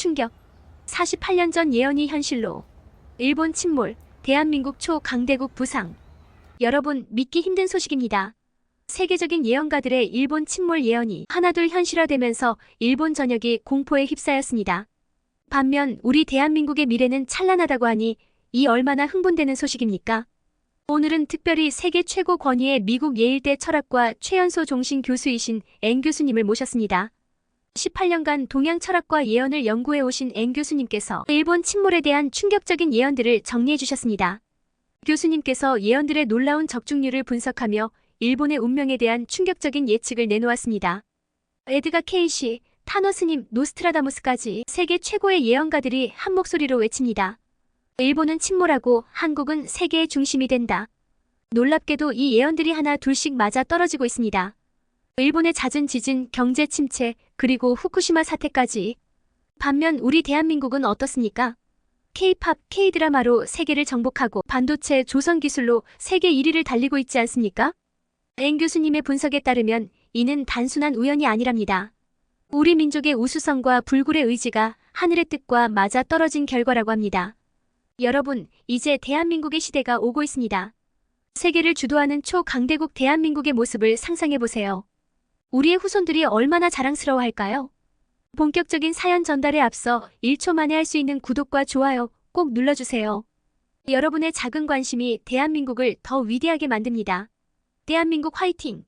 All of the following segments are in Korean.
충격. 48년 전 예언이 현실로. 일본 침몰, 대한민국 초강대국 부상. 여러분, 믿기 힘든 소식입니다. 세계적인 예언가들의 일본 침몰 예언이 하나둘 현실화되면서 일본 전역이 공포에 휩싸였습니다. 반면 우리 대한민국의 미래는 찬란하다고 하니 이 얼마나 흥분되는 소식입니까? 오늘은 특별히 세계 최고 권위의 미국 예일대 철학과 최연소 종신 교수이신 앵 교수님을 모셨습니다. 18년간 동양 철학과 예언을 연구해 오신 앵 교수님께서 일본 침몰에 대한 충격적인 예언들을 정리해 주셨습니다. 교수님께서 예언들의 놀라운 적중률을 분석하며 일본의 운명에 대한 충격적인 예측을 내놓았습니다. 에드가 케이시, 타노스님, 노스트라다무스까지 세계 최고의 예언가들이 한 목소리로 외칩니다. 일본은 침몰하고 한국은 세계의 중심이 된다. 놀랍게도 이 예언들이 하나 둘씩 맞아 떨어지고 있습니다. 일본의 잦은 지진, 경제 침체, 그리고 후쿠시마 사태까지. 반면 우리 대한민국은 어떻습니까? K-팝, K-드라마로 세계를 정복하고 반도체, 조선 기술로 세계 1위를 달리고 있지 않습니까? 앵 교수님의 분석에 따르면 이는 단순한 우연이 아니랍니다. 우리 민족의 우수성과 불굴의 의지가 하늘의 뜻과 맞아 떨어진 결과라고 합니다. 여러분, 이제 대한민국의 시대가 오고 있습니다. 세계를 주도하는 초강대국 대한민국의 모습을 상상해보세요. 우리의 후손들이 얼마나 자랑스러워할까요? 본격적인 사연 전달에 앞서 1초 만에 할 수 있는 구독과 좋아요 꼭 눌러주세요. 여러분의 작은 관심이 대한민국을 더 위대하게 만듭니다. 대한민국 화이팅!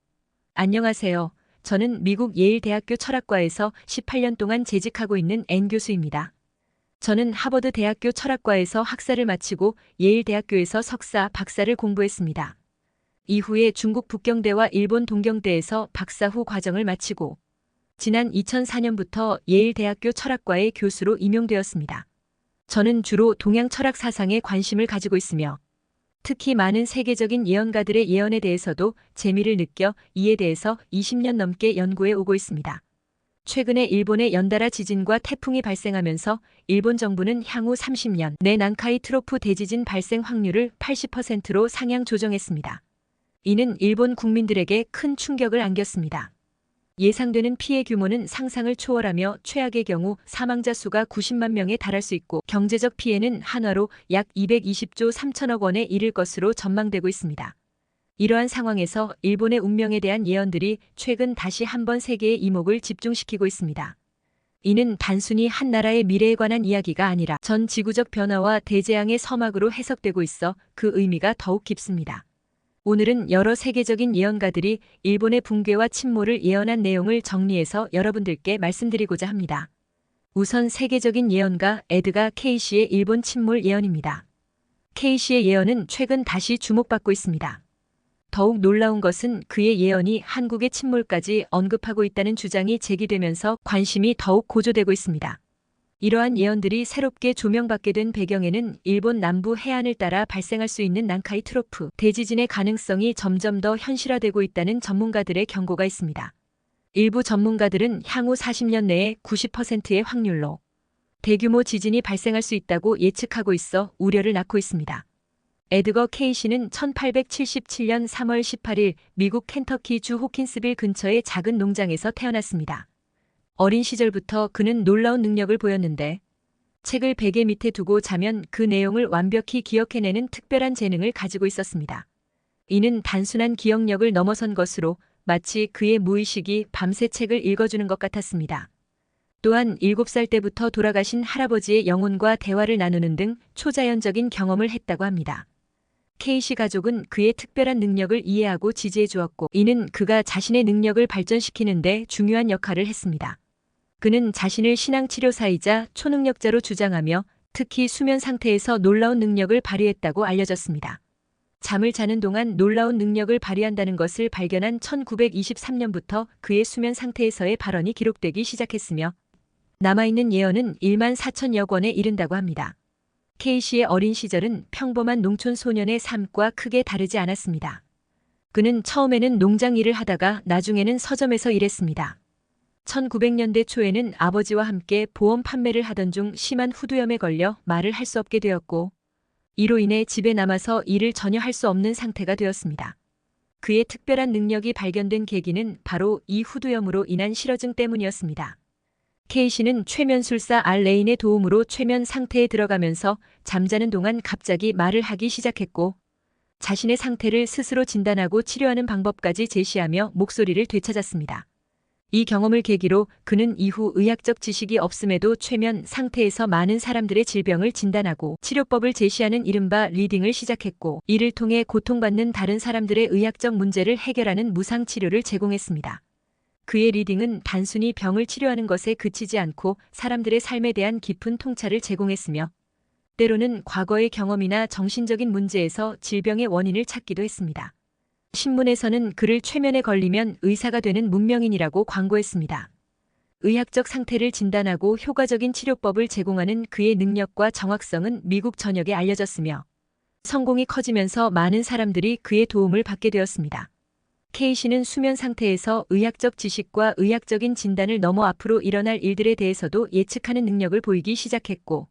안녕하세요. 저는 미국 예일대학교 철학과에서 18년 동안 재직하고 있는 앵 교수입니다. 저는 하버드 대학교 철학과에서 학사를 마치고 예일대학교에서 석사, 박사를 공부했습니다. 이후에 중국 북경대와 일본 동경대에서 박사 후 과정을 마치고 지난 2004년부터 예일대학교 철학과의 교수로 임용되었습니다. 저는 주로 동양 철학 사상에 관심을 가지고 있으며 특히 많은 세계적인 예언가들의 예언에 대해서도 재미를 느껴 이에 대해서 20년 넘게 연구해 오고 있습니다. 최근에 일본의 연달아 지진과 태풍이 발생하면서 일본 정부는 향후 30년 내 난카이 트로프 대지진 발생 확률을 80%로 상향 조정했습니다. 이는 일본 국민들에게 큰 충격을 안겼습니다. 예상되는 피해 규모는 상상을 초월하며 최악의 경우 사망자 수가 90만 명에 달할 수 있고 경제적 피해는 한화로 약 220조 3천억 원에 이를 것으로 전망되고 있습니다. 이러한 상황에서 일본의 운명에 대한 예언들이 최근 다시 한번 세계의 이목을 집중시키고 있습니다. 이는 단순히 한 나라의 미래에 관한 이야기가 아니라 전 지구적 변화와 대재앙의 서막으로 해석되고 있어 그 의미가 더욱 깊습니다. 오늘은 여러 세계적인 예언가들이 일본의 붕괴와 침몰을 예언한 내용을 정리해서 여러분들께 말씀드리고자 합니다. 우선 세계적인 예언가 에드가 케이시의 일본 침몰 예언입니다. 케이시의 예언은 최근 다시 주목받고 있습니다. 더욱 놀라운 것은 그의 예언이 한국의 침몰까지 언급하고 있다는 주장이 제기되면서 관심이 더욱 고조되고 있습니다. 이러한 예언들이 새롭게 조명받게 된 배경에는 일본 남부 해안을 따라 발생할 수 있는 난카이 트로프 대지진의 가능성이 점점 더 현실화되고 있다는 전문가들의 경고가 있습니다. 일부 전문가들은 향후 40년 내에 90%의 확률로 대규모 지진이 발생할 수 있다고 예측하고 있어 우려를 낳고 있습니다. 에드거 케이시는 1877년 3월 18일 미국 켄터키주 호킨스빌 근처의 작은 농장에서 태어났습니다. 어린 시절부터 그는 놀라운 능력을 보였는데 책을 베개 밑에 두고 자면 그 내용을 완벽히 기억해내는 특별한 재능을 가지고 있었습니다. 이는 단순한 기억력을 넘어선 것으로 마치 그의 무의식이 밤새 책을 읽어주는 것 같았습니다. 또한 7살 때부터 돌아가신 할아버지의 영혼과 대화를 나누는 등 초자연적인 경험을 했다고 합니다. 케이시 가족은 그의 특별한 능력을 이해하고 지지해 주었고 이는 그가 자신의 능력을 발전시키는 데 중요한 역할을 했습니다. 그는 자신을 신앙치료사이자 초능력자로 주장하며 특히 수면 상태에서 놀라운 능력을 발휘했다고 알려졌습니다. 잠을 자는 동안 놀라운 능력을 발휘한다는 것을 발견한 1923년부터 그의 수면 상태에서의 발언이 기록되기 시작했으며 남아있는 예언은 1만 4천여 권에 이른다고 합니다. 케이시의 어린 시절은 평범한 농촌 소년의 삶과 크게 다르지 않았습니다. 그는 처음에는 농장 일을 하다가 나중에는 서점에서 일했습니다. 1900년대 초에는 아버지와 함께 보험 판매를 하던 중 심한 후두염에 걸려 말을 할 수 없게 되었고 이로 인해 집에 남아서 일을 전혀 할 수 없는 상태가 되었습니다. 그의 특별한 능력이 발견된 계기는 바로 이 후두염으로 인한 실어증 때문이었습니다. K씨는 최면술사 알레인의 도움으로 최면 상태에 들어가면서 잠자는 동안 갑자기 말을 하기 시작했고 자신의 상태를 스스로 진단하고 치료하는 방법까지 제시하며 목소리를 되찾았습니다. 이 경험을 계기로 그는 이후 의학적 지식이 없음에도 최면 상태에서 많은 사람들의 질병을 진단하고 치료법을 제시하는 이른바 리딩을 시작했고 이를 통해 고통받는 다른 사람들의 의학적 문제를 해결하는 무상 치료를 제공했습니다. 그의 리딩은 단순히 병을 치료하는 것에 그치지 않고 사람들의 삶에 대한 깊은 통찰을 제공했으며 때로는 과거의 경험이나 정신적인 문제에서 질병의 원인을 찾기도 했습니다. 신문에서는 그를 최면에 걸리면 의사가 되는 문명인이라고 광고했습니다. 의학적 상태를 진단하고 효과적인 치료법을 제공하는 그의 능력과 정확성은 미국 전역에 알려졌으며 성공이 커지면서 많은 사람들이 그의 도움을 받게 되었습니다. K씨는 수면 상태에서 의학적 지식과 의학적인 진단을 넘어 앞으로 일어날 일들에 대해서도 예측하는 능력을 보이기 시작했고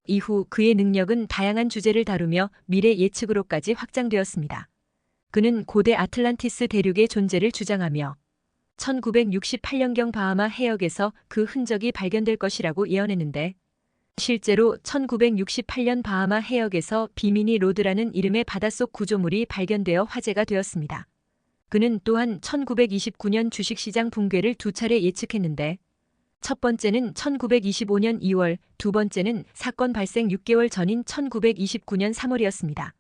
이후 그의 능력은 다양한 주제를 다루며 미래 예측으로까지 확장되었습니다. 그는 고대 아틀란티스 대륙의 존재를 주장하며 1968년경 바하마 해역에서 그 흔적이 발견될 것이라고 예언했는데 실제로 1968년 바하마 해역에서 비미니 로드라는 이름의 바닷속 구조물이 발견되어 화제가 되었습니다. 그는 또한 1929년 주식시장 붕괴를 두 차례 예측했는데 첫 번째는 1925년 2월, 두 번째는 사건 발생 6개월 전인 1929년 3월이었습니다.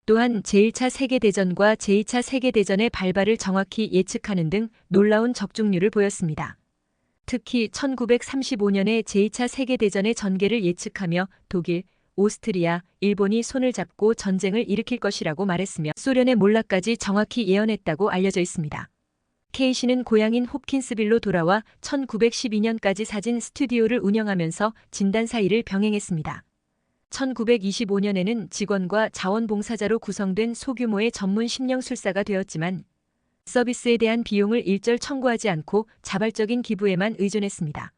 또한 제1차 세계대전과 제2차 세계대전의 발발을 정확히 예측하는 등 놀라운 적중률을 보였습니다. 특히 1935년에 제2차 세계대전의 전개를 예측하며 독일, 오스트리아, 일본이 손을 잡고 전쟁을 일으킬 것이라고 말했으며 소련의 몰락까지 정확히 예언했다고 알려져 있습니다. K씨는 고향인 홉킨스빌로 돌아와 1912년까지 사진 스튜디오를 운영하면서 진단사일을 병행했습니다. 1925년에는 직원과 자원봉사자로 구성된 소규모의 전문 심령술사가 되었지만 서비스에 대한 비용을 일절 청구하지 않고 자발적인 기부에만 의존했습니다.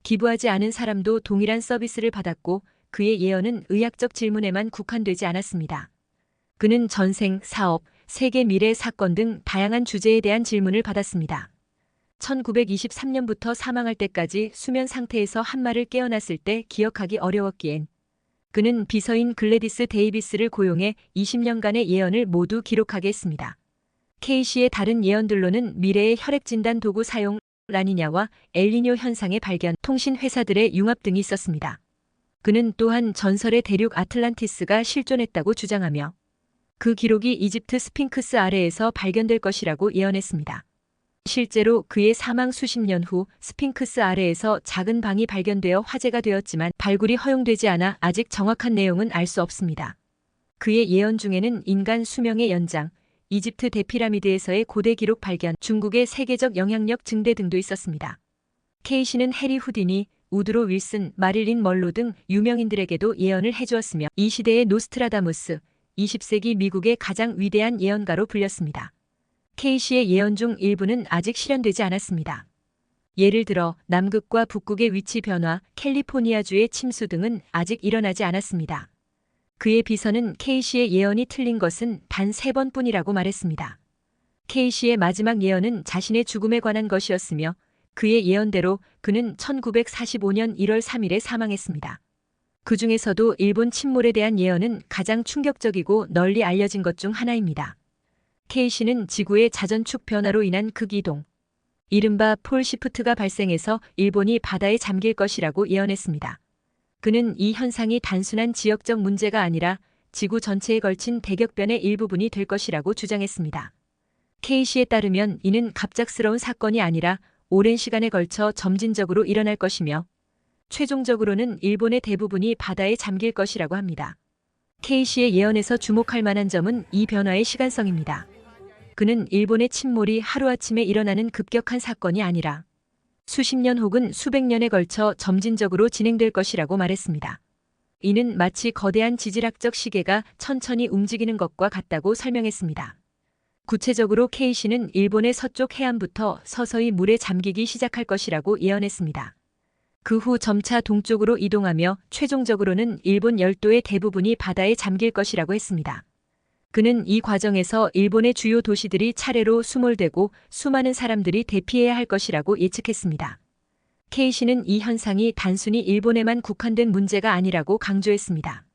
기부하지 않은 사람도 동일한 서비스를 받았고 그의 예언은 의학적 질문에만 국한되지 않았습니다. 그는 전생, 사업, 세계 미래 사건 등 다양한 주제에 대한 질문을 받았습니다. 1923년부터 사망할 때까지 수면 상태에서 한 말을 깨어났을 때 기억하기 어려웠기엔 그는 비서인 글래디스 데이비스를 고용해 20년간의 예언을 모두 기록하게 했습니다. K씨의 다른 예언들로는 미래의 혈액진단 도구 사용, 라니냐와 엘니뇨 현상의 발견, 통신 회사들의 융합 등이 있었습니다. 그는 또한 전설의 대륙 아틀란티스가 실존했다고 주장하며 그 기록이 이집트 스핑크스 아래에서 발견될 것이라고 예언했습니다. 실제로 그의 사망 수십 년 후 스핑크스 아래에서 작은 방이 발견되어 화제가 되었지만 발굴이 허용되지 않아 아직 정확한 내용은 알 수 없습니다. 그의 예언 중에는 인간 수명의 연장, 이집트 대피라미드에서의 고대 기록 발견, 중국의 세계적 영향력 증대 등도 있었습니다. K씨는 해리 후디니, 우드로 윌슨, 마릴린 먼로 등 유명인들에게도 예언을 해주었으며 이 시대의 노스트라다무스, 20세기 미국의 가장 위대한 예언가로 불렸습니다. K씨의 예언 중 일부는 아직 실현되지 않았습니다. 예를 들어 남극과 북극의 위치 변화, 캘리포니아주의 침수 등은 아직 일어나지 않았습니다. 그의 비서는 K씨의 예언이 틀린 것은 단 3번뿐이라고 말했습니다. K씨의 마지막 예언은 자신의 죽음에 관한 것이었으며 그의 예언대로 그는 1945년 1월 3일에 사망했습니다. 그 중에서도 일본 침몰에 대한 예언은 가장 충격적이고 널리 알려진 것 중 하나입니다. K씨는 지구의 자전축 변화로 인한 극이동, 이른바 폴 시프트가 발생해서 일본이 바다에 잠길 것이라고 예언했습니다. 그는 이 현상이 단순한 지역적 문제가 아니라 지구 전체에 걸친 대격변의 일부분이 될 것이라고 주장했습니다. K씨에 따르면 이는 갑작스러운 사건이 아니라 오랜 시간에 걸쳐 점진적으로 일어날 것이며 최종적으로는 일본의 대부분이 바다에 잠길 것이라고 합니다. K씨의 예언에서 주목할 만한 점은 이 변화의 시간성입니다. 그는 일본의 침몰이 하루아침에 일어나는 급격한 사건이 아니라 수십 년 혹은 수백 년에 걸쳐 점진적으로 진행될 것이라고 말했습니다. 이는 마치 거대한 지질학적 시계가 천천히 움직이는 것과 같다고 설명했습니다. 구체적으로 K씨는 일본의 서쪽 해안부터 서서히 물에 잠기기 시작할 것이라고 예언했습니다. 그 후 점차 동쪽으로 이동하며 최종적으로는 일본 열도의 대부분이 바다에 잠길 것이라고 했습니다. 그는 이 과정에서 일본의 주요 도시들이 차례로 수몰되고 수많은 사람들이 대피해야 할 것이라고 예측했습니다. K씨는 이 현상이 단순히 일본에만 국한된 문제가 아니라고 강조했습니다.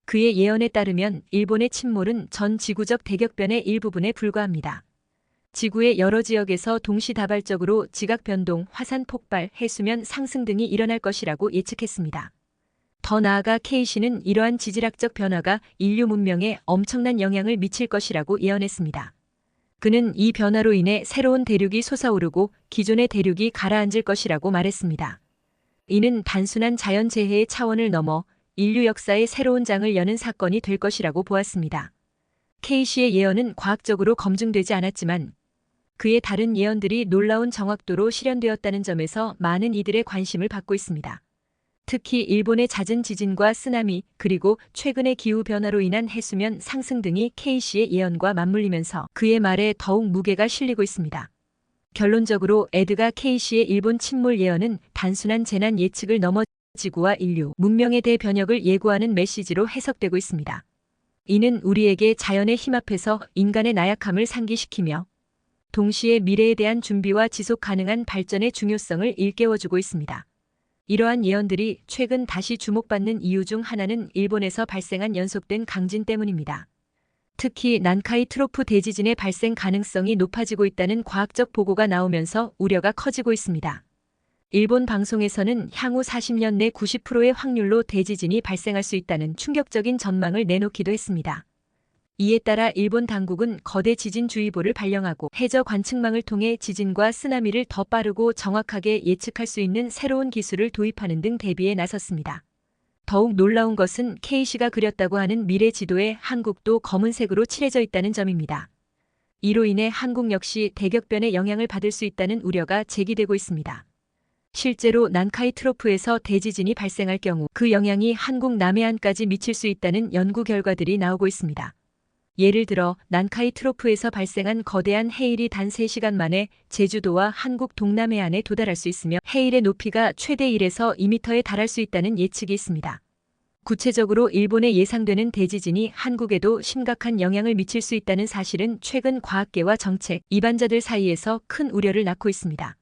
그의 예언에 따르면 일본의 침몰은 전 지구적 대격변의 일부분에 불과합니다. 지구의 여러 지역에서 동시다발적으로 지각 변동, 화산 폭발, 해수면 상승 등이 일어날 것이라고 예측했습니다. 더 나아가 K씨는 이러한 지질학적 변화가 인류 문명에 엄청난 영향을 미칠 것이라고 예언했습니다. 그는 이 변화로 인해 새로운 대륙이 솟아오르고 기존의 대륙이 가라앉을 것이라고 말했습니다. 이는 단순한 자연재해의 차원을 넘어 인류 역사의 새로운 장을 여는 사건이 될 것이라고 보았습니다. K씨의 예언은 과학적으로 검증되지 않았지만 그의 다른 예언들이 놀라운 정확도로 실현되었다는 점에서 많은 이들의 관심을 받고 있습니다. 특히 일본의 잦은 지진과 쓰나미 그리고 최근의 기후변화로 인한 해수면 상승 등이 K씨의 예언과 맞물리면서 그의 말에 더욱 무게가 실리고 있습니다. 결론적으로 에드가 K씨의 일본 침몰 예언은 단순한 재난 예측을 넘어 지구와 인류, 문명의 대변혁을 예고하는 메시지로 해석되고 있습니다. 이는 우리에게 자연의 힘 앞에서 인간의 나약함을 상기시키며 동시에 미래에 대한 준비와 지속 가능한 발전의 중요성을 일깨워주고 있습니다. 이러한 예언들이 최근 다시 주목받는 이유 중 하나는 일본에서 발생한 연속된 강진 때문입니다. 특히 난카이 트로프 대지진의 발생 가능성이 높아지고 있다는 과학적 보고가 나오면서 우려가 커지고 있습니다. 일본 방송에서는 향후 40년 내 90%의 확률로 대지진이 발생할 수 있다는 충격적인 전망을 내놓기도 했습니다. 이에 따라 일본 당국은 거대 지진주의보를 발령하고 해저 관측망을 통해 지진과 쓰나미를 더 빠르고 정확하게 예측할 수 있는 새로운 기술을 도입하는 등 대비에 나섰습니다. 더욱 놀라운 것은 K씨가 그렸다고 하는 미래 지도에 한국도 검은색으로 칠해져 있다는 점입니다. 이로 인해 한국 역시 대격변의 영향을 받을 수 있다는 우려가 제기되고 있습니다. 실제로 난카이 트로프에서 대지진이 발생할 경우 그 영향이 한국 남해안까지 미칠 수 있다는 연구 결과들이 나오고 있습니다. 예를 들어 난카이 트로프에서 발생한 거대한 해일이 단 3시간 만에 제주도와 한국 동남해안에 도달할 수 있으며 해일의 높이가 최대 1에서 2m에 달할 수 있다는 예측이 있습니다. 구체적으로 일본에 예상되는 대지진이 한국에도 심각한 영향을 미칠 수 있다는 사실은 최근 과학계와 정책, 이반자들 사이에서 큰 우려를 낳고 있습니다.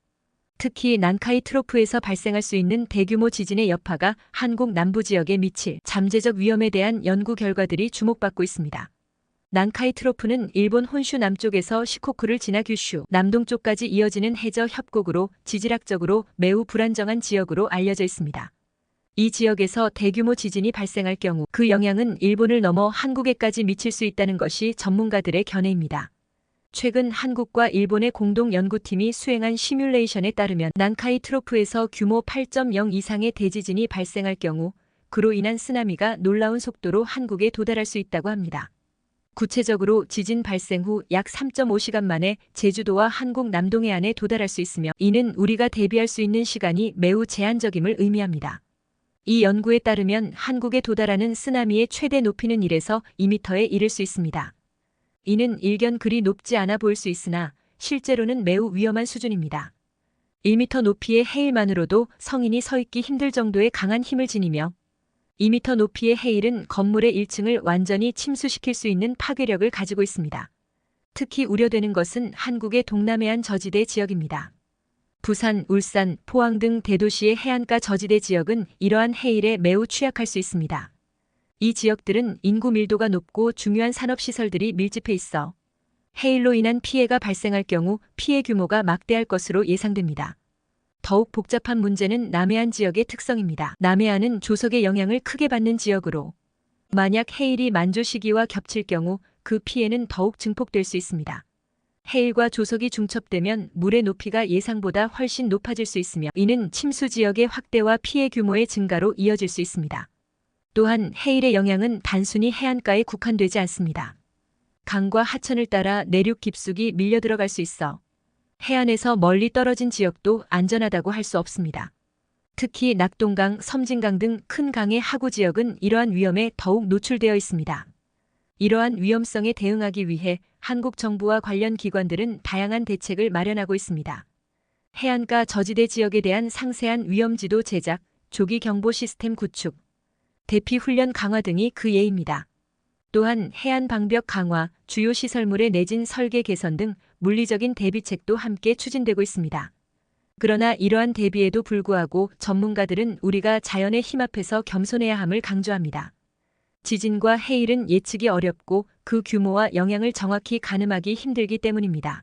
특히 난카이 트로프에서 발생할 수 있는 대규모 지진의 여파가 한국 남부 지역에 미칠 잠재적 위험에 대한 연구 결과들이 주목받고 있습니다. 난카이 트로프는 일본 혼슈 남쪽에서 시코쿠를 지나 규슈, 남동쪽까지 이어지는 해저 협곡으로 지질학적으로 매우 불안정한 지역으로 알려져 있습니다. 이 지역에서 대규모 지진이 발생할 경우 그 영향은 일본을 넘어 한국에까지 미칠 수 있다는 것이 전문가들의 견해입니다. 최근 한국과 일본의 공동 연구팀이 수행한 시뮬레이션에 따르면 난카이 트로프에서 규모 8.0 이상의 대지진이 발생할 경우 그로 인한 쓰나미가 놀라운 속도로 한국에 도달할 수 있다고 합니다. 구체적으로 지진 발생 후 약 3.5시간 만에 제주도와 한국 남동해안에 도달할 수 있으며 이는 우리가 대비할 수 있는 시간이 매우 제한적임을 의미합니다. 이 연구에 따르면 한국에 도달하는 쓰나미의 최대 높이는 1에서 2m에 이를 수 있습니다. 이는 일견 그리 높지 않아 보일 수 있으나 실제로는 매우 위험한 수준입니다. 1m 높이의 해일만으로도 성인이 서 있기 힘들 정도의 강한 힘을 지니며 2m 높이의 해일은 건물의 1층을 완전히 침수시킬 수 있는 파괴력을 가지고 있습니다. 특히 우려되는 것은 한국의 동남해안 저지대 지역입니다. 부산, 울산, 포항 등 대도시의 해안가 저지대 지역은 이러한 해일에 매우 취약할 수 있습니다. 이 지역들은 인구 밀도가 높고 중요한 산업시설들이 밀집해 있어 해일로 인한 피해가 발생할 경우 피해 규모가 막대할 것으로 예상됩니다. 더욱 복잡한 문제는 남해안 지역의 특성입니다. 남해안은 조석의 영향을 크게 받는 지역으로 만약 해일이 만조 시기와 겹칠 경우 그 피해는 더욱 증폭될 수 있습니다. 해일과 조석이 중첩되면 물의 높이가 예상보다 훨씬 높아질 수 있으며 이는 침수 지역의 확대와 피해 규모의 증가로 이어질 수 있습니다. 또한 해일의 영향은 단순히 해안가에 국한되지 않습니다. 강과 하천을 따라 내륙 깊숙이 밀려 들어갈 수 있어 해안에서 멀리 떨어진 지역도 안전하다고 할 수 없습니다. 특히 낙동강, 섬진강 등 큰 강의 하구 지역은 이러한 위험에 더욱 노출되어 있습니다. 이러한 위험성에 대응하기 위해 한국 정부와 관련 기관들은 다양한 대책을 마련하고 있습니다. 해안가 저지대 지역에 대한 상세한 위험지도 제작, 조기 경보 시스템 구축, 대피 훈련 강화 등이 그 예입니다. 또한 해안 방벽 강화, 주요 시설물의 내진 설계 개선 등 물리적인 대비책도 함께 추진되고 있습니다. 그러나 이러한 대비에도 불구하고 전문가들은 우리가 자연의 힘 앞에서 겸손해야 함을 강조합니다. 지진과 해일은 예측이 어렵고 그 규모와 영향을 정확히 가늠하기 힘들기 때문입니다.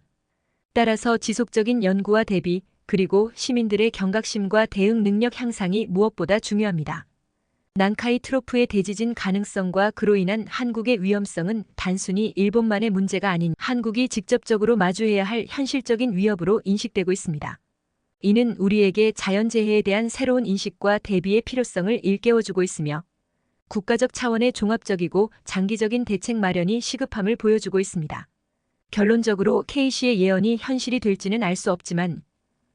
따라서 지속적인 연구와 대비, 그리고 시민들의 경각심과 대응 능력 향상이 무엇보다 중요합니다. 난카이 트로프의 대지진 가능성과 그로 인한 한국의 위험성은 단순히 일본만의 문제가 아닌 한국이 직접적으로 마주해야 할 현실적인 위협으로 인식되고 있습니다. 이는 우리에게 자연재해에 대한 새로운 인식과 대비의 필요성을 일깨워주고 있으며 국가적 차원의 종합적이고 장기적인 대책 마련이 시급함을 보여주고 있습니다. 결론적으로 K씨의 예언이 현실이 될지는 알 수 없지만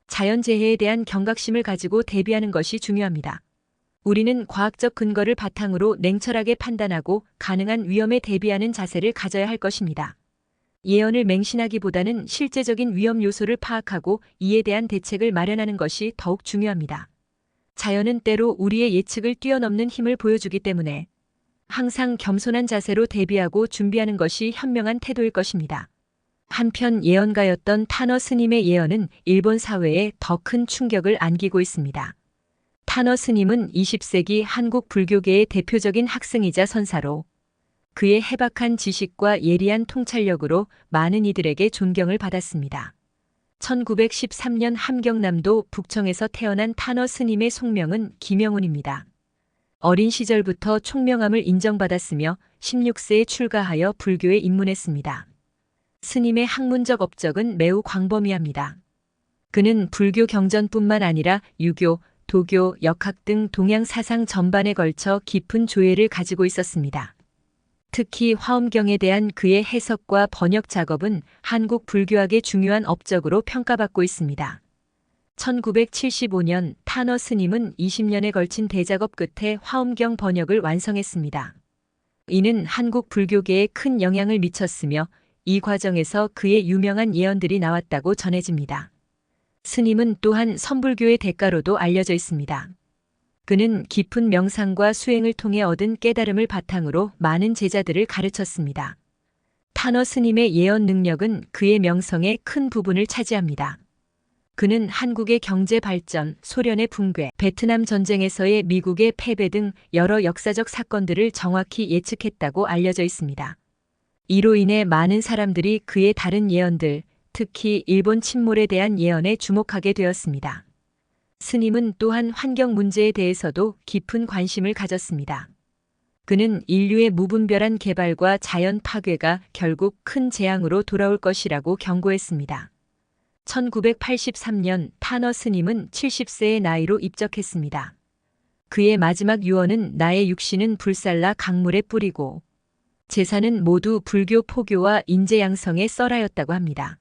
자연재해에 대한 경각심을 가지고 대비하는 것이 중요합니다. 우리는 과학적 근거를 바탕으로 냉철하게 판단하고 가능한 위험에 대비하는 자세를 가져야 할 것입니다. 예언을 맹신하기보다는 실제적인 위험 요소를 파악하고 이에 대한 대책을 마련하는 것이 더욱 중요합니다. 자연은 때로 우리의 예측을 뛰어넘는 힘을 보여주기 때문에 항상 겸손한 자세로 대비하고 준비하는 것이 현명한 태도일 것입니다. 한편 예언가였던 타너 스님의 예언은 일본 사회에 더 큰 충격을 안기고 있습니다. 타너 스님은 20세기 한국 불교계의 대표적인 학생이자 선사로 그의 해박한 지식과 예리한 통찰력으로 많은 이들에게 존경을 받았습니다. 1913년 함경남도 북청에서 태어난 타너 스님의 속명은 김영운입니다. 어린 시절부터 총명함을 인정받았으며 16세에 출가하여 불교에 입문했습니다. 스님의 학문적 업적은 매우 광범위합니다. 그는 불교 경전뿐만 아니라 유교, 도교, 역학 등 동양 사상 전반에 걸쳐 깊은 조예를 가지고 있었습니다. 특히 화엄경에 대한 그의 해석과 번역 작업은 한국 불교학의 중요한 업적으로 평가받고 있습니다. 1975년 타너 스님은 20년에 걸친 대작업 끝에 화엄경 번역을 완성했습니다. 이는 한국 불교계에 큰 영향을 미쳤으며 이 과정에서 그의 유명한 예언들이 나왔다고 전해집니다. 스님은 또한 선불교의 대가로도 알려져 있습니다. 그는 깊은 명상과 수행을 통해 얻은 깨달음을 바탕으로 많은 제자들을 가르쳤습니다. 타너 스님의 예언 능력은 그의 명성의 큰 부분을 차지합니다. 그는 한국의 경제 발전, 소련의 붕괴, 베트남 전쟁에서의 미국의 패배 등 여러 역사적 사건들을 정확히 예측했다고 알려져 있습니다. 이로 인해 많은 사람들이 그의 다른 예언들, 특히 일본 침몰에 대한 예언에 주목하게 되었습니다. 스님은 또한 환경 문제에 대해서도 깊은 관심을 가졌습니다. 그는 인류의 무분별한 개발과 자연 파괴가 결국 큰 재앙으로 돌아올 것이라고 경고했습니다. 1983년 타너 스님은 70세의 나이로 입적했습니다. 그의 마지막 유언은 나의 육신은 불살라 강물에 뿌리고 재산은 모두 불교 포교와 인재양성에 썰하였다고 합니다.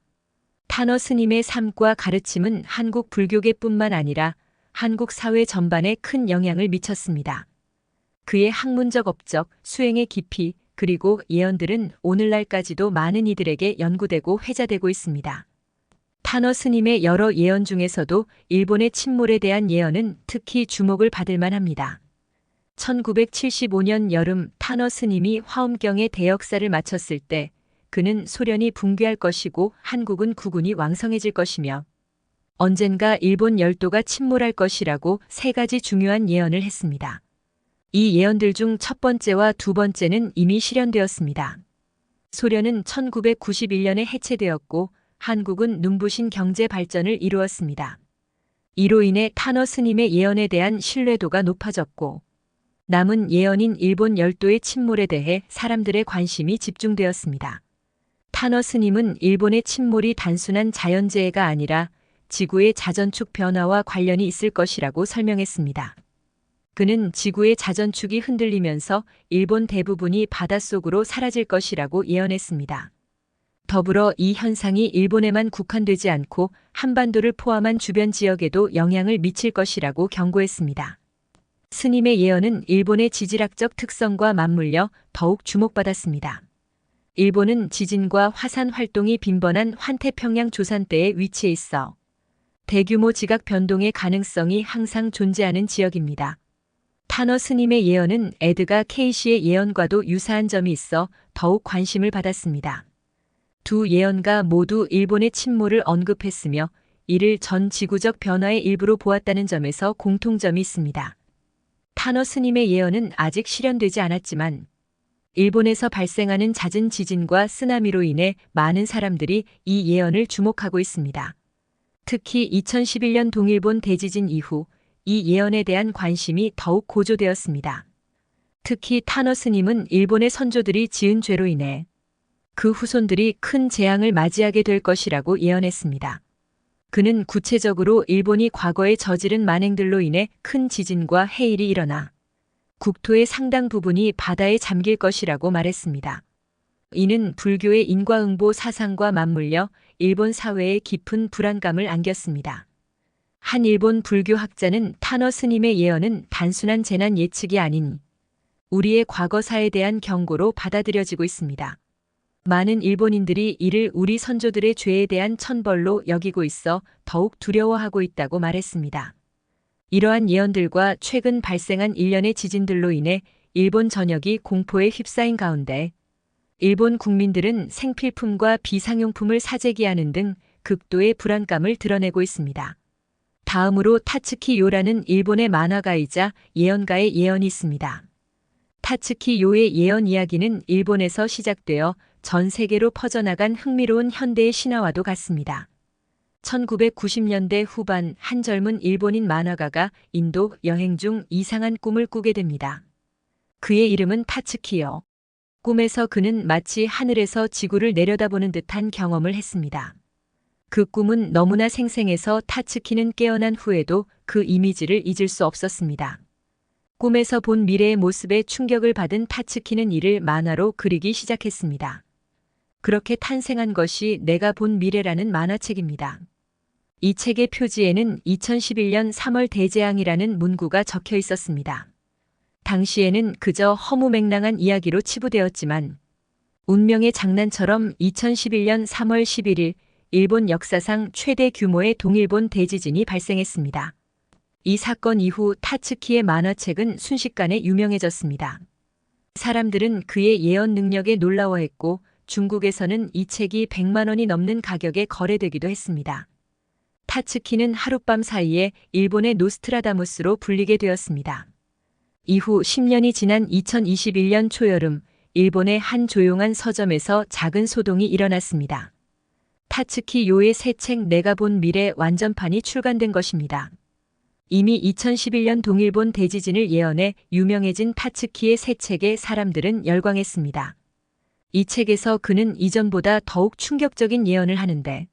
타너 스님의 삶과 가르침은 한국 불교계뿐만 아니라 한국 사회 전반에 큰 영향을 미쳤습니다. 그의 학문적 업적, 수행의 깊이, 그리고 예언들은 오늘날까지도 많은 이들에게 연구되고 회자되고 있습니다. 타너 스님의 여러 예언 중에서도 일본의 침몰에 대한 예언은 특히 주목을 받을 만합니다. 1975년 여름 타너 스님이 화엄경의 대역사를 마쳤을 때 그는 소련이 붕괴할 것이고 한국은 국운이 왕성해질 것이며 언젠가 일본 열도가 침몰할 것이라고 세 가지 중요한 예언을 했습니다. 이 예언들 중 첫 번째와 두 번째는 이미 실현되었습니다. 소련은 1991년에 해체되었고 한국은 눈부신 경제 발전을 이루었습니다. 이로 인해 타너 스님의 예언에 대한 신뢰도가 높아졌고 남은 예언인 일본 열도의 침몰에 대해 사람들의 관심이 집중되었습니다. 타너 스님은 일본의 침몰이 단순한 자연재해가 아니라 지구의 자전축 변화와 관련이 있을 것이라고 설명했습니다. 그는 지구의 자전축이 흔들리면서 일본 대부분이 바닷속으로 사라질 것이라고 예언했습니다. 더불어 이 현상이 일본에만 국한되지 않고 한반도를 포함한 주변 지역에도 영향을 미칠 것이라고 경고했습니다. 스님의 예언은 일본의 지질학적 특성과 맞물려 더욱 주목받았습니다. 일본은 지진과 화산 활동이 빈번한 환태평양 조산대에 위치해 있어 대규모 지각 변동의 가능성이 항상 존재하는 지역입니다. 타너 스님의 예언은 에드가 케이시의 예언과도 유사한 점이 있어 더욱 관심을 받았습니다. 두 예언가 모두 일본의 침몰을 언급했으며 이를 전 지구적 변화의 일부로 보았다는 점에서 공통점이 있습니다. 타노 스님의 예언은 아직 실현되지 않았지만 일본에서 발생하는 잦은 지진과 쓰나미로 인해 많은 사람들이 이 예언을 주목하고 있습니다. 특히 2011년 동일본 대지진 이후 이 예언에 대한 관심이 더욱 고조되었습니다. 특히 타노 스님은 일본의 선조들이 지은 죄로 인해 그 후손들이 큰 재앙을 맞이하게 될 것이라고 예언했습니다. 그는 구체적으로 일본이 과거에 저지른 만행들로 인해 큰 지진과 해일이 일어나 국토의 상당 부분이 바다에 잠길 것이라고 말했습니다. 이는 불교의 인과응보 사상과 맞물려 일본 사회에 깊은 불안감을 안겼습니다. 한 일본 불교 학자는 타노 스님의 예언은 단순한 재난 예측이 아닌 우리의 과거사에 대한 경고로 받아들여지고 있습니다. 많은 일본인들이 이를 우리 선조들의 죄에 대한 천벌로 여기고 있어 더욱 두려워하고 있다고 말했습니다. 이러한 예언들과 최근 발생한 일련의 지진들로 인해 일본 전역이 공포에 휩싸인 가운데 일본 국민들은 생필품과 비상용품을 사재기하는 등 극도의 불안감을 드러내고 있습니다. 다음으로 타츠키 요라는 일본의 만화가이자 예언가의 예언이 있습니다. 타츠키 요의 예언 이야기는 일본에서 시작되어 전 세계로 퍼져나간 흥미로운 현대의 신화와도 같습니다. 1990년대 후반 한 젊은 일본인 만화가가 인도 여행 중 이상한 꿈을 꾸게 됩니다. 그의 이름은 타츠키요. 꿈에서 그는 마치 하늘에서 지구를 내려다보는 듯한 경험을 했습니다. 그 꿈은 너무나 생생해서 타츠키는 깨어난 후에도 그 이미지를 잊을 수 없었습니다. 꿈에서 본 미래의 모습에 충격을 받은 타츠키는 이를 만화로 그리기 시작했습니다. 그렇게 탄생한 것이 내가 본 미래라는 만화책입니다. 이 책의 표지에는 2011년 3월 대재앙이라는 문구가 적혀 있었습니다. 당시에는 그저 허무맹랑한 이야기로 치부되었지만 운명의 장난처럼 2011년 3월 11일 일본 역사상 최대 규모의 동일본 대지진이 발생했습니다. 이 사건 이후 타츠키의 만화책은 순식간에 유명해졌습니다. 사람들은 그의 예언 능력에 놀라워했고 중국에서는 이 책이 100만 원이 넘는 가격에 거래되기도 했습니다. 타츠키는 하룻밤 사이에 일본의 노스트라다무스로 불리게 되었습니다. 이후 10년이 지난 2021년 초여름 일본의 한 조용한 서점에서 작은 소동이 일어났습니다. 타츠키 요의 새 책 내가 본 미래 완전판이 출간된 것입니다. 이미 2011년 동일본 대지진을 예언해 유명해진 타츠키의 새 책에 사람들은 열광했습니다. 이 책에서 그는 이전보다 더욱 충격적인 예언을 하는데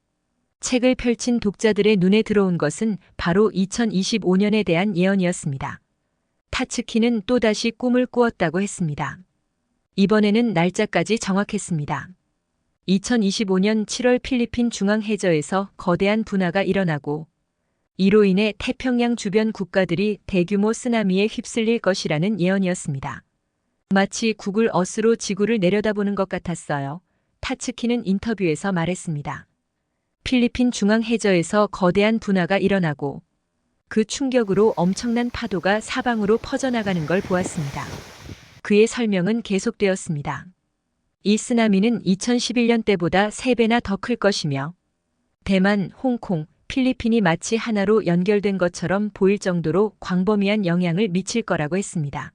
책을 펼친 독자들의 눈에 들어온 것은 바로 2025년에 대한 예언이었습니다. 타츠키는 또다시 꿈을 꾸었다고 했습니다. 이번에는 날짜까지 정확했습니다. 2025년 7월 필리핀 중앙 해저에서 거대한 분화가 일어나고 이로 인해 태평양 주변 국가들이 대규모 쓰나미에 휩쓸릴 것이라는 예언이었습니다. 마치 구글 어스로 지구를 내려다보는 것 같았어요. 타츠키는 인터뷰에서 말했습니다. 필리핀 중앙 해저에서 거대한 분화가 일어나고 그 충격으로 엄청난 파도가 사방으로 퍼져나가는 걸 보았습니다. 그의 설명은 계속되었습니다. 이 쓰나미는 2011년 때보다 3배나 더 클 것이며 대만, 홍콩, 필리핀이 마치 하나로 연결된 것처럼 보일 정도로 광범위한 영향을 미칠 거라고 했습니다.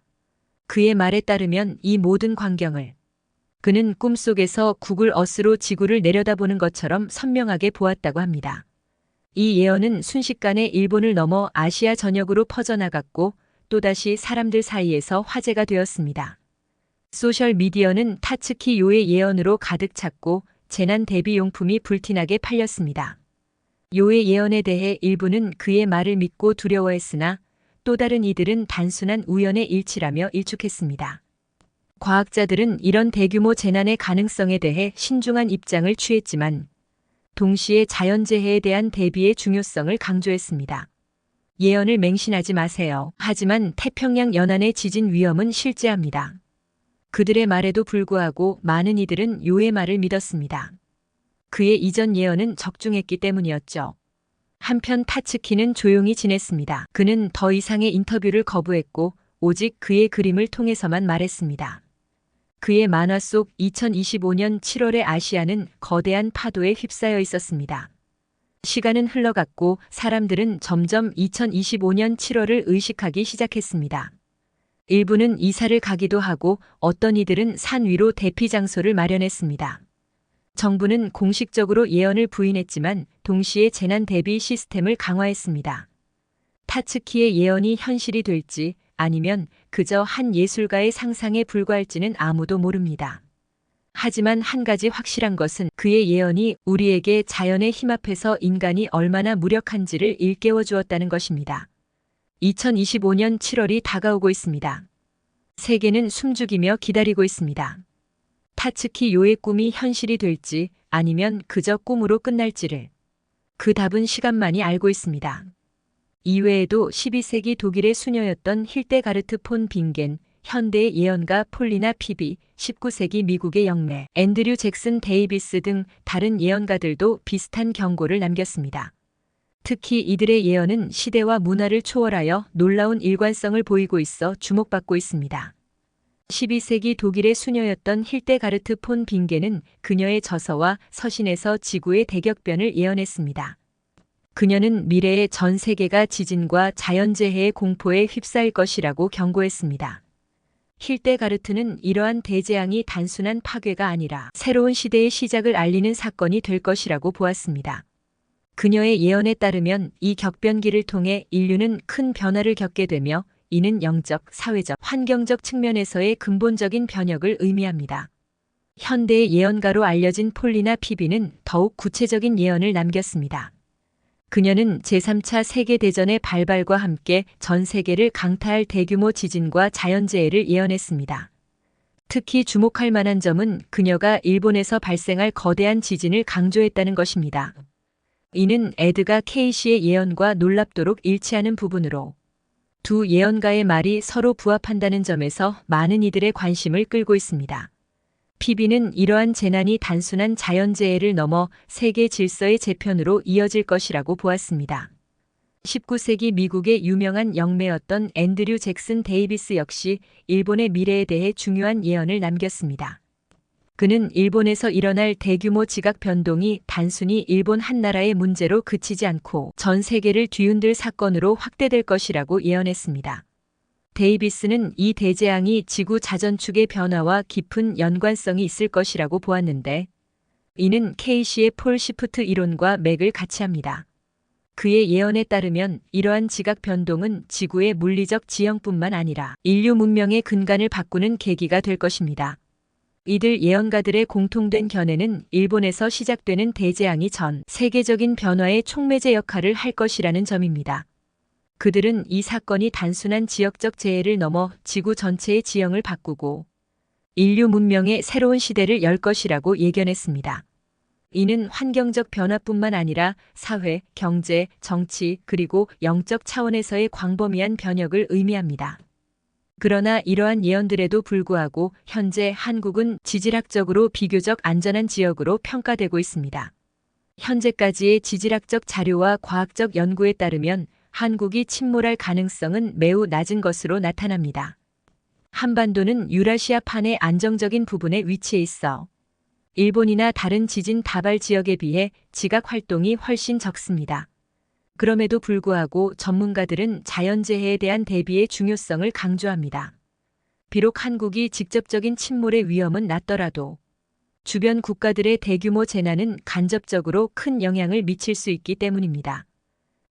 그의 말에 따르면 이 모든 광경을 그는 꿈속에서 구글 어스로 지구를 내려다보는 것처럼 선명하게 보았다고 합니다. 이 예언은 순식간에 일본을 넘어 아시아 전역으로 퍼져나갔고 또다시 사람들 사이에서 화제가 되었습니다. 소셜미디어는 타츠키 요의 예언으로 가득 찼고 재난 대비 용품이 불티나게 팔렸습니다. 요의 예언에 대해 일부는 그의 말을 믿고 두려워했으나 또 다른 이들은 단순한 우연의 일치라며 일축했습니다. 과학자들은 이런 대규모 재난의 가능성에 대해 신중한 입장을 취했지만 동시에 자연재해에 대한 대비의 중요성을 강조했습니다. 예언을 맹신하지 마세요. 하지만 태평양 연안의 지진 위험은 실제합니다. 그들의 말에도 불구하고 많은 이들은 요의 말을 믿었습니다. 그의 이전 예언은 적중했기 때문이었죠. 한편 타츠키는 조용히 지냈습니다. 그는 더 이상의 인터뷰를 거부했고 오직 그의 그림을 통해서만 말했습니다. 그의 만화 속 2025년 7월의 아시아는 거대한 파도에 휩싸여 있었습니다. 시간은 흘러갔고 사람들은 점점 2025년 7월을 의식하기 시작했습니다. 일부는 이사를 가기도 하고 어떤 이들은 산 위로 대피 장소를 마련했습니다. 정부는 공식적으로 예언을 부인했지만 동시에 재난 대비 시스템을 강화했습니다. 타츠키의 예언이 현실이 될지 아니면 그저 한 예술가의 상상에 불과할지는 아무도 모릅니다. 하지만 한 가지 확실한 것은 그의 예언이 우리에게 자연의 힘 앞에서 인간이 얼마나 무력한지를 일깨워 주었다는 것입니다. 2025년 7월이 다가오고 있습니다. 세계는 숨죽이며 기다리고 있습니다. 타츠키 요의 꿈이 현실이 될지 아니면 그저 꿈으로 끝날지를 그 답은 시간만이 알고 있습니다. 이외에도 12세기 독일의 수녀였던 힐데가르트 폰 빙겐, 현대의 예언가 폴리나 피비, 19세기 미국의 영매 앤드류 잭슨 데이비스 등 다른 예언가들도 비슷한 경고를 남겼습니다. 특히 이들의 예언은 시대와 문화를 초월하여 놀라운 일관성을 보이고 있어 주목받고 있습니다. 12세기 독일의 수녀였던 힐데가르트 폰 빙게는 그녀의 저서와 서신에서 지구의 대격변을 예언했습니다. 그녀는 미래의 전 세계가 지진과 자연재해의 공포에 휩싸일 것이라고 경고했습니다. 힐데가르트는 이러한 대재앙이 단순한 파괴가 아니라 새로운 시대의 시작을 알리는 사건이 될 것이라고 보았습니다. 그녀의 예언에 따르면 이 격변기를 통해 인류는 큰 변화를 겪게 되며 이는 영적, 사회적, 환경적 측면에서의 근본적인 변혁을 의미합니다. 현대의 예언가로 알려진 폴리나 피비는 더욱 구체적인 예언을 남겼습니다. 그녀는 제3차 세계대전의 발발과 함께 전 세계를 강타할 대규모 지진과 자연재해를 예언했습니다. 특히 주목할 만한 점은 그녀가 일본에서 발생할 거대한 지진을 강조했다는 것입니다. 이는 에드가 케이시의 예언과 놀랍도록 일치하는 부분으로 두 예언가의 말이 서로 부합한다는 점에서 많은 이들의 관심을 끌고 있습니다. 피비는 이러한 재난이 단순한 자연재해를 넘어 세계 질서의 재편으로 이어질 것이라고 보았습니다. 19세기 미국의 유명한 영매였던 앤드류 잭슨 데이비스 역시 일본의 미래에 대해 중요한 예언을 남겼습니다. 그는 일본에서 일어날 대규모 지각 변동이 단순히 일본 한 나라의 문제로 그치지 않고 전 세계를 뒤흔들 사건으로 확대될 것이라고 예언했습니다. 데이비스는 이 대재앙이 지구 자전축의 변화와 깊은 연관성이 있을 것이라고 보았는데 이는 케이시의 폴 시프트 이론과 맥을 같이 합니다. 그의 예언에 따르면 이러한 지각 변동은 지구의 물리적 지형뿐만 아니라 인류 문명의 근간을 바꾸는 계기가 될 것입니다. 이들 예언가들의 공통된 견해는 일본에서 시작되는 대재앙이 전 세계적인 변화의 촉매제 역할을 할 것이라는 점입니다. 그들은 이 사건이 단순한 지역적 재해를 넘어 지구 전체의 지형을 바꾸고 인류 문명의 새로운 시대를 열 것이라고 예견했습니다. 이는 환경적 변화뿐만 아니라 사회, 경제, 정치, 그리고 영적 차원에서의 광범위한 변혁을 의미합니다. 그러나 이러한 예언들에도 불구하고 현재 한국은 지질학적으로 비교적 안전한 지역으로 평가되고 있습니다. 현재까지의 지질학적 자료와 과학적 연구에 따르면 한국이 침몰할 가능성은 매우 낮은 것으로 나타납니다. 한반도는 유라시아판의 안정적인 부분에 위치해 있어 일본이나 다른 지진 다발 지역에 비해 지각 활동이 훨씬 적습니다. 그럼에도 불구하고 전문가들은 자연재해에 대한 대비의 중요성을 강조합니다. 비록 한국이 직접적인 침몰의 위험은 낮더라도 주변 국가들의 대규모 재난은 간접적으로 큰 영향을 미칠 수 있기 때문입니다.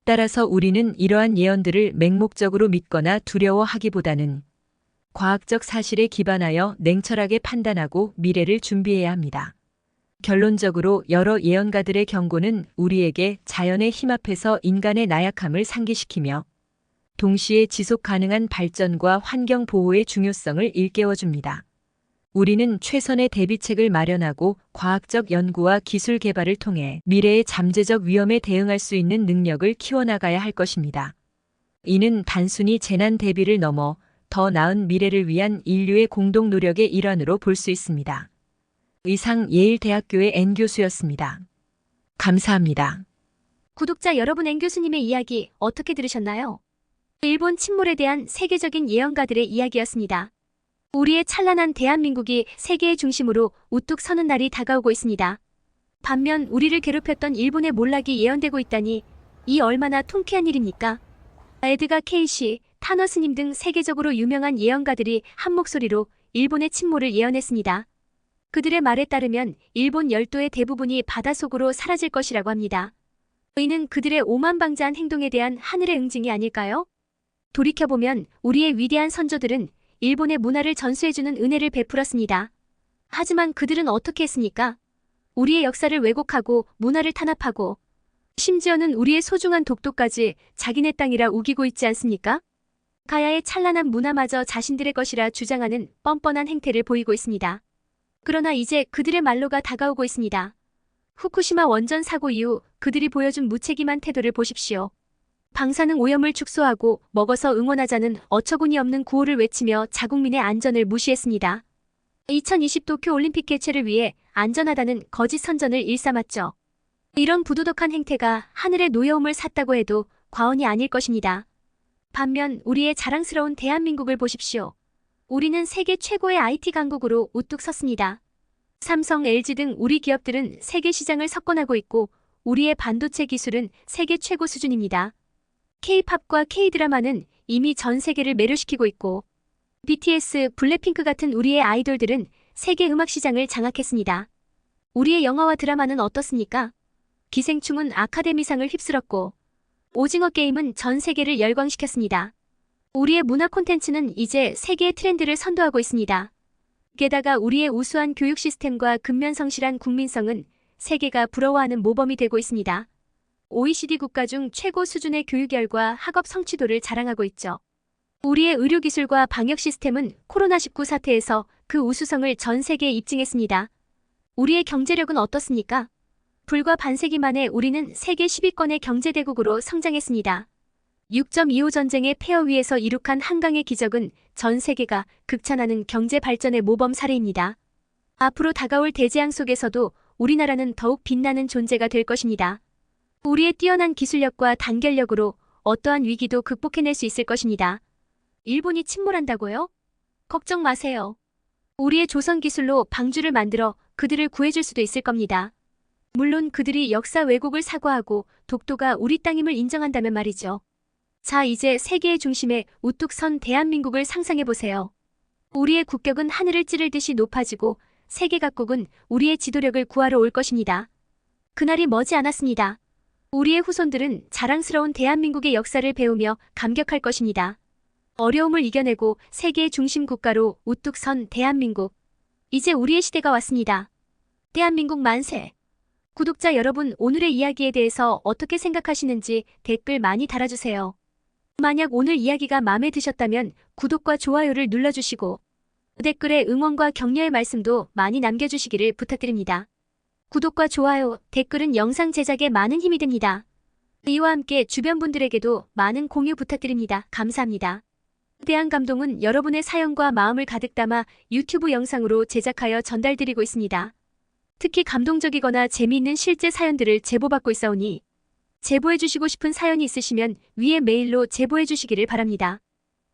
따라서 우리는 이러한 예언들을 맹목적으로 믿거나 두려워하기보다는 과학적 사실에 기반하여 냉철하게 판단하고 미래를 준비해야 합니다. 결론적으로 여러 예언가들의 경고는 우리에게 자연의 힘 앞에서 인간의 나약함을 상기시키며 동시에 지속 가능한 발전과 환경 보호의 중요성을 일깨워줍니다. 우리는 최선의 대비책을 마련하고 과학적 연구와 기술 개발을 통해 미래의 잠재적 위험에 대응할 수 있는 능력을 키워나가야 할 것입니다. 이는 단순히 재난 대비를 넘어 더 나은 미래를 위한 인류의 공동 노력의 일환으로 볼 수 있습니다. 이상 예일대학교의 N 교수였습니다. 감사합니다. 구독자 여러분, N 교수님의 이야기 어떻게 들으셨나요? 일본 침몰에 대한 세계적인 예언가들의 이야기였습니다. 우리의 찬란한 대한민국이 세계의 중심으로 우뚝 서는 날이 다가오고 있습니다. 반면 우리를 괴롭혔던 일본의 몰락이 예언되고 있다니 이 얼마나 통쾌한 일입니까? 에드가 케이시, 타너스님 등 세계적으로 유명한 예언가들이 한 목소리로 일본의 침몰을 예언했습니다. 그들의 말에 따르면 일본 열도의 대부분이 바닷속으로 사라질 것이라고 합니다. 이는 그들의 오만방자한 행동에 대한 하늘의 응징이 아닐까요? 돌이켜보면 우리의 위대한 선조들은 일본의 문화를 전수해주는 은혜를 베풀었습니다. 하지만 그들은 어떻게 했습니까? 우리의 역사를 왜곡하고 문화를 탄압하고 심지어는 우리의 소중한 독도까지 자기네 땅이라 우기고 있지 않습니까? 가야의 찬란한 문화마저 자신들의 것이라 주장하는 뻔뻔한 행태를 보이고 있습니다. 그러나 이제 그들의 만로가 다가오고 있습니다. 후쿠시마 원전 사고 이후 그들이 보여준 무책임한 태도를 보십시오. 방사능 오염을 축소하고 먹어서 응원하자는 어처구니 없는 구호를 외치며 자국민의 안전을 무시했습니다. 2020 도쿄 올림픽 개최를 위해 안전하다는 거짓 선전을 일삼았죠. 이런 부도덕한 행태가 하늘의 노여움을 샀다고 해도 과언이 아닐 것입니다. 반면 우리의 자랑스러운 대한민국을 보십시오. 우리는 세계 최고의 IT 강국으로 우뚝 섰습니다. 삼성, LG 등 우리 기업들은 세계 시장을 석권하고 있고 우리의 반도체 기술은 세계 최고 수준입니다. K-팝과 K-드라마는 이미 전 세계를 매료시키고 있고 BTS, 블랙핑크 같은 우리의 아이돌들은 세계 음악 시장을 장악했습니다. 우리의 영화와 드라마는 어떻습니까? 기생충은 아카데미상을 휩쓸었고 오징어 게임은 전 세계를 열광시켰습니다. 우리의 문화 콘텐츠는 이제 세계의 트렌드를 선도하고 있습니다. 게다가 우리의 우수한 교육 시스템과 근면성실한 국민성은 세계가 부러워하는 모범이 되고 있습니다. OECD 국가 중 최고 수준의 교육열과 학업 성취도를 자랑하고 있죠. 우리의 의료기술과 방역 시스템은 코로나19 사태에서 그 우수성을 전 세계에 입증했습니다. 우리의 경제력은 어떻습니까? 불과 반세기 만에 우리는 세계 10위권의 경제대국으로 성장했습니다. 6.25 전쟁의 폐허 위에서 이룩한 한강의 기적은 전 세계가 극찬하는 경제 발전의 모범 사례입니다. 앞으로 다가올 대재앙 속에서도 우리나라는 더욱 빛나는 존재가 될 것입니다. 우리의 뛰어난 기술력과 단결력으로 어떠한 위기도 극복해낼 수 있을 것입니다. 일본이 침몰한다고요? 걱정 마세요. 우리의 조선 기술로 방주를 만들어 그들을 구해줄 수도 있을 겁니다. 물론 그들이 역사 왜곡을 사과하고 독도가 우리 땅임을 인정한다면 말이죠. 자, 이제 세계의 중심에 우뚝 선 대한민국을 상상해보세요. 우리의 국격은 하늘을 찌를 듯이 높아지고 세계 각국은 우리의 지도력을 구하러 올 것입니다. 그날이 머지 않았습니다. 우리의 후손들은 자랑스러운 대한민국의 역사를 배우며 감격할 것입니다. 어려움을 이겨내고 세계의 중심 국가로 우뚝 선 대한민국. 이제 우리의 시대가 왔습니다. 대한민국 만세! 구독자 여러분, 오늘의 이야기에 대해서 어떻게 생각하시는지 댓글 많이 달아주세요. 만약 오늘 이야기가 마음에 드셨다면 구독과 좋아요를 눌러주시고 댓글에 응원과 격려의 말씀도 많이 남겨주시기를 부탁드립니다. 구독과 좋아요, 댓글은 영상 제작에 많은 힘이 됩니다. 이와 함께 주변 분들에게도 많은 공유 부탁드립니다. 감사합니다. 대한감동은 여러분의 사연과 마음을 가득 담아 유튜브 영상으로 제작하여 전달드리고 있습니다. 특히 감동적이거나 재미있는 실제 사연들을 제보받고 있사오니 제보해주시고 싶은 사연이 있으시면 위에 메일로 제보해주시기를 바랍니다.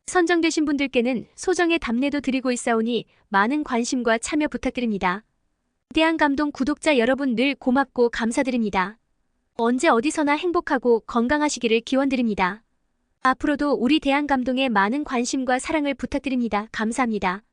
선정되신 분들께는 소정의 답례도 드리고 있사오니 많은 관심과 참여 부탁드립니다. 대한감동 구독자 여러분 늘 고맙고 감사드립니다. 언제 어디서나 행복하고 건강하시기를 기원드립니다. 앞으로도 우리 대한감동에 많은 관심과 사랑을 부탁드립니다. 감사합니다.